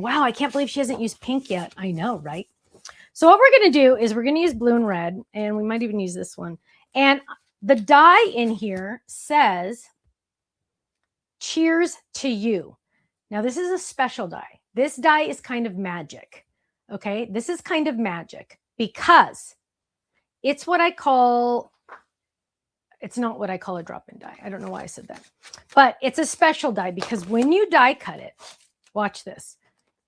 Wow, I can't believe she hasn't used pink yet. I know, right? So what we're going to do is we're going to use blue and red, and we might even use this one. And the die in here says, cheers to you. Now, this is a special die. This die is kind of magic, okay? This is kind of magic because it's what I call, it's not what I call a drop-in die. I don't know why I said that. But it's a special die because when you die cut it, watch this.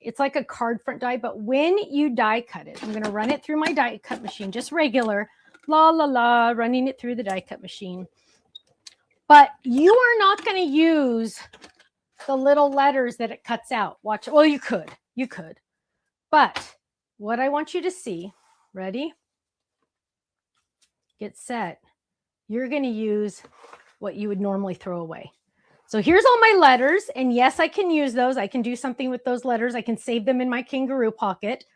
It's like a card front die, but when you die cut it, I'm going to run it through my die cut machine, just regular, running it through the die cut machine. But you are not going to use the little letters that it cuts out. Watch it. Well, you could. But what I want you to see, ready? Get set. You're going to use what you would normally throw away. So here's all my letters, and yes, I can use those. I can do something with those letters. I can save them in my kangaroo pocket.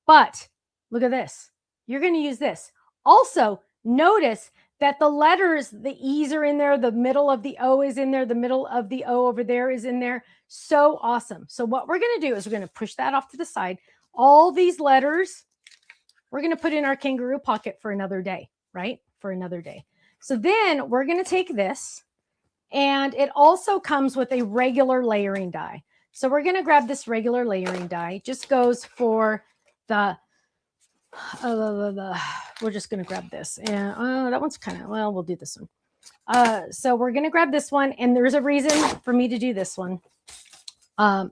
But look at this. You're going to use this. Also, notice that the letters, the E's are in there, the middle of the O is in there, the middle of the O over there is in there. So awesome. So what we're going to do is we're going to push that off to the side. All these letters, we're going to put in our kangaroo pocket for another day, right? For another day. So then we're going to take this, and it also comes with a regular layering die. So we're going to grab this regular layering die. It just goes for the, we're just going to grab this. And that one's kind of, well, we'll do this one. So we're going to grab this one, and there's a reason for me to do this one. I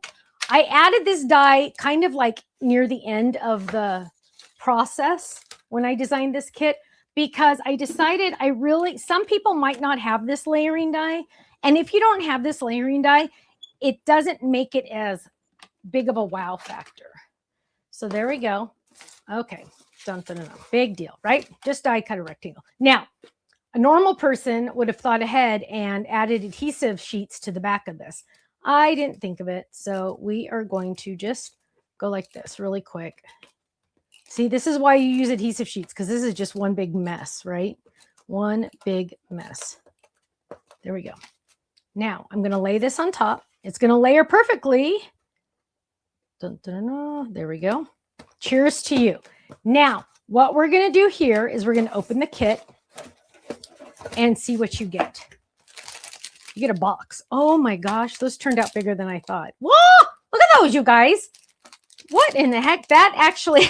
added this die kind of like near the end of the process when I designed this kit, because I decided some people might not have this layering die. And if you don't have this layering die, it doesn't make it as big of a wow factor. So there we go. Okay. Dun, dun, dun, dun. Big deal, right? Just die cut a rectangle. Now, a normal person would have thought ahead and added adhesive sheets to the back of this. I didn't think of it. So we are going to just go like this really quick. See, this is why you use adhesive sheets, because this is just one big mess, right? One big mess. There we go. Now, I'm going to lay this on top. It's going to layer perfectly. Dun, dun, dun, dun. There we go. Cheers to you. Now, what we're going to do here is we're going to open the kit and see what you get. You get a box. Oh my gosh, those turned out bigger than I thought. Whoa! Look at those, you guys. What in the heck? That actually...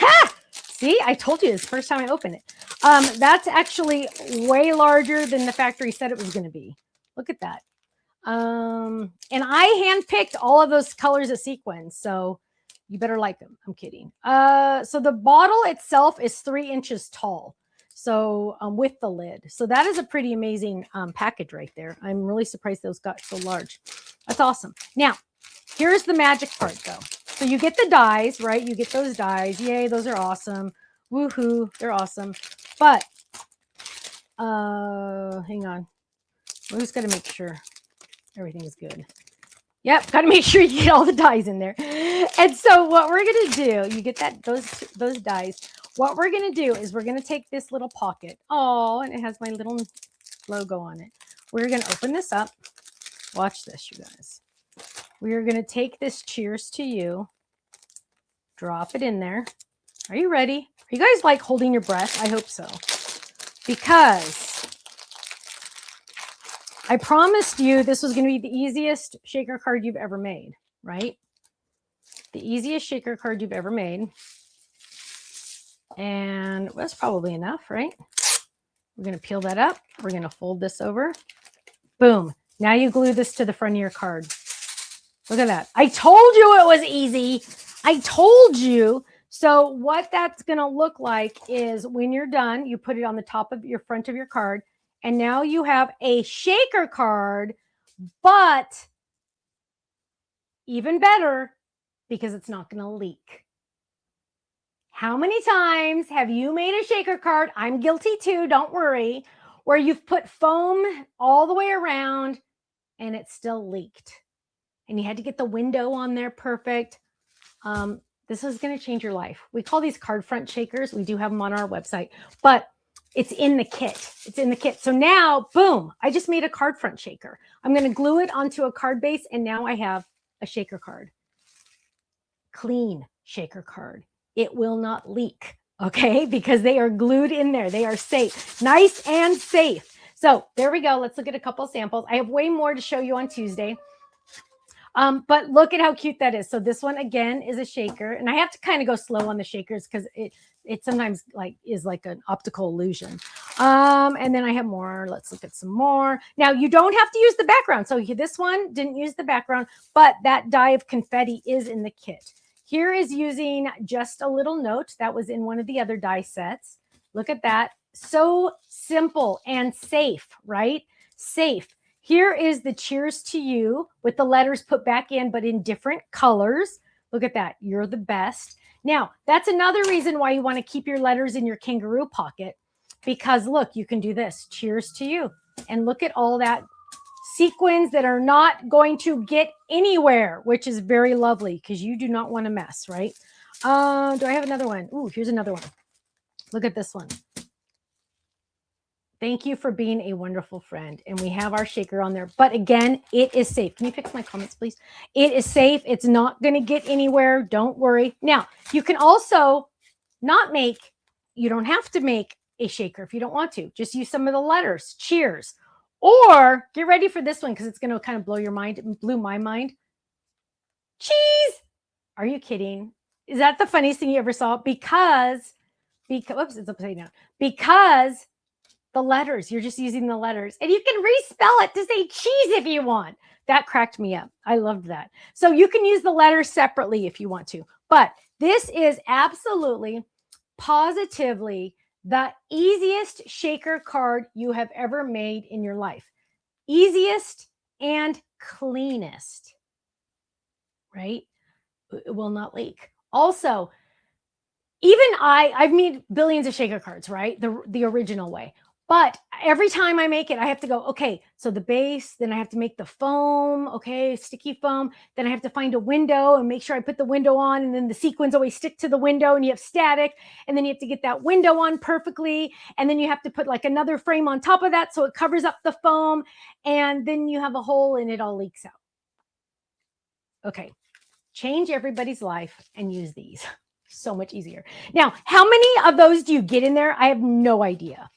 See, I told you this first time I opened it. That's actually way larger than the factory said it was going to be. Look at that. And I handpicked all of those colors of sequins, so you better like them. I'm kidding. So the bottle itself is 3 inches tall. So with the lid. So that is a pretty amazing package right there. I'm really surprised those got so large. That's awesome. Now, here's the magic part though. So you get the dies, right? You get those dies. Yay, those are awesome. Woohoo, they're awesome. But, hang on. We just got to make sure everything is good. Yep, got to make sure you get all the dies in there. And so what we're going to do, you get those dies. What we're going to do is we're going to take this little pocket. Oh, and it has my little logo on it. We're going to open this up. Watch this, you guys. We are going to take this cheers to you, drop it in there. Are you ready? Are you guys like holding your breath? I hope so. Because I promised you this was going to be the easiest shaker card you've ever made, right? The easiest shaker card you've ever made. And that's probably enough, right? We're going to peel that up. We're going to fold this over. Boom. Now you glue this to the front of your card. Look at that. I told you it was easy. I told you. So what that's going to look like is when you're done, you put it on the top of your front of your card. And now you have a shaker card, but even better because it's not going to leak. How many times have you made a shaker card? I'm guilty too, don't worry, where you've put foam all the way around and it still leaked. And you had to get the window on there perfect. This is going to change your life. We call these card front shakers. We do have them on our website, but it's in the kit. It's in the kit. So now, boom, I just made a card front shaker. I'm going to glue it onto a card base, and now I have a shaker card. clean shaker card. It will not leak, okay? Because they are glued in there. They are safe, nice and safe. So there we go. Let's look at a couple samples. I have way more to show you on Tuesday. But look at how cute that is. So this one again is a shaker, and I have to kind of go slow on the shakers because it sometimes is like an optical illusion. And then I have more. Let's look at some more. Now you don't have to use the background. So this one didn't use the background, but that die of confetti is in the kit. Here is using just a little note that was in one of the other die sets. Look at that. So simple and safe, right? Safe. Here is the cheers to you with the letters put back in, but in different colors. Look at that. You're the best. Now, that's another reason why you want to keep your letters in your kangaroo pocket, because look, you can do this. Cheers to you. And look at all that sequins that are not going to get anywhere, which is very lovely because you do not want to mess, right? Do I have another one? Ooh, here's another one. Look at this one. Thank you for being a wonderful friend. And we have our shaker on there. But again, it is safe. Can you fix my comments, please? It is safe. It's not going to get anywhere. Don't worry. Now, you can also not make, you don't have to make a shaker if you don't want to. Just use some of the letters. Cheers. Or get ready for this one because it's going to kind of blow your mind. It blew my mind. Cheese. Are you kidding? Is that the funniest thing you ever saw? Because oops, it's upside down. Because the letters, you're just using the letters, and you can respell it to say cheese if you want. That cracked me up. I loved that. So you can use the letters separately if you want to, but this is absolutely, positively the easiest shaker card you have ever made in your life. Easiest and cleanest, right? It will not leak. Also, even I've made billions of shaker cards, right? The original way. But every time I make it, I have to go, okay, so the base, then I have to make the foam, okay, sticky foam. Then I have to find a window and make sure I put the window on, and then the sequins always stick to the window, and you have static, and then you have to get that window on perfectly, and then you have to put like another frame on top of that so it covers up the foam, and then you have a hole and it all leaks out. Okay, change everybody's life and use these. So much easier. Now, how many of those do you get in there? I have no idea.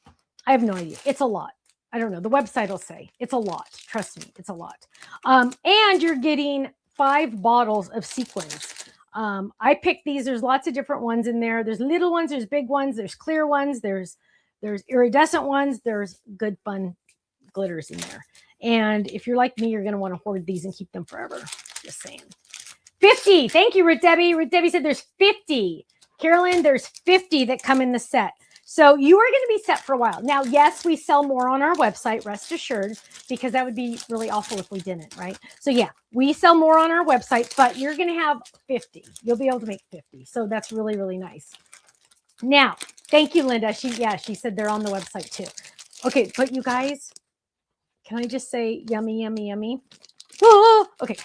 I have no idea. It's a lot. I don't know. The website will say it's a lot. Trust me, it's a lot. And you're getting 5 bottles of sequins. I picked these. There's lots of different ones in there. There's little ones. There's big ones. There's clear ones. There's iridescent ones. There's good, fun glitters in there. And if you're like me, you're going to want to hoard these and keep them forever. Just saying. 50. Thank you, Ruth Debbie. Ruth Debbie said there's 50. Carolyn, there's 50 that come in the set. So you are going to be set for a while. Now, yes, we sell more on our website, rest assured, because that would be really awful if we didn't, right? So yeah, we sell more on our website, but you're going to have 50. You'll be able to make 50. So that's really, really nice. Now, thank you, Linda. She said they're on the website too. Okay, but you guys, can I just say yummy, yummy, yummy? Whoa, okay.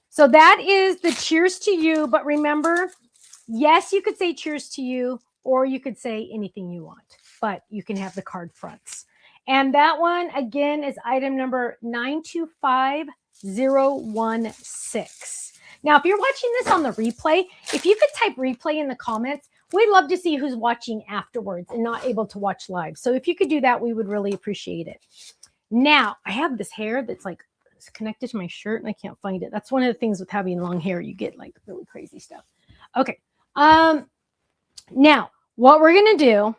So that is the cheers to you. But remember, yes, you could say cheers to you, or you could say anything you want, but you can have the card fronts. And that one, again, is item number 925016. Now, if you're watching this on the replay, if you could type replay in the comments, we'd love to see who's watching afterwards and not able to watch live. So if you could do that, we would really appreciate it. Now, I have this hair that's like connected to my shirt and I can't find it. That's one of the things with having long hair. You get like really crazy stuff. Okay. Now, what we're going to do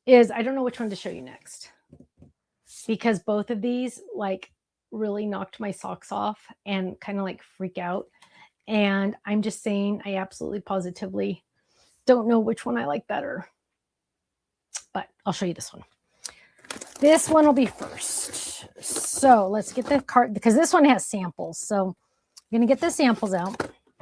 is, I don't know which one to show you next, because both of these like really knocked my socks off and kind of like freak out. And I'm just saying, I absolutely positively don't know which one I like better, but I'll show you this one. This one will be first. So let's get the card, because this one has samples. So I'm going to get the samples out.